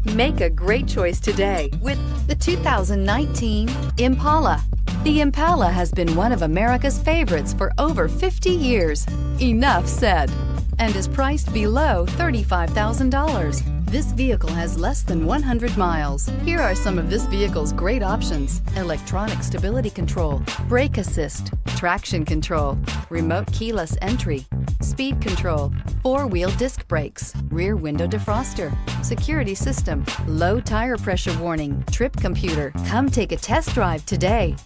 Make a great choice today with the 2019 Impala. The Impala has been one of America's favorites for over 50 years. Enough said. And is priced below $35,000. This vehicle has less than 100 miles. Here are some of this vehicle's great options: electronic stability control, brake assist, traction control, remote keyless entry, speed control, four-wheel disc brakes, rear window defroster, security system, low tire pressure warning, trip computer. Come take a test drive today.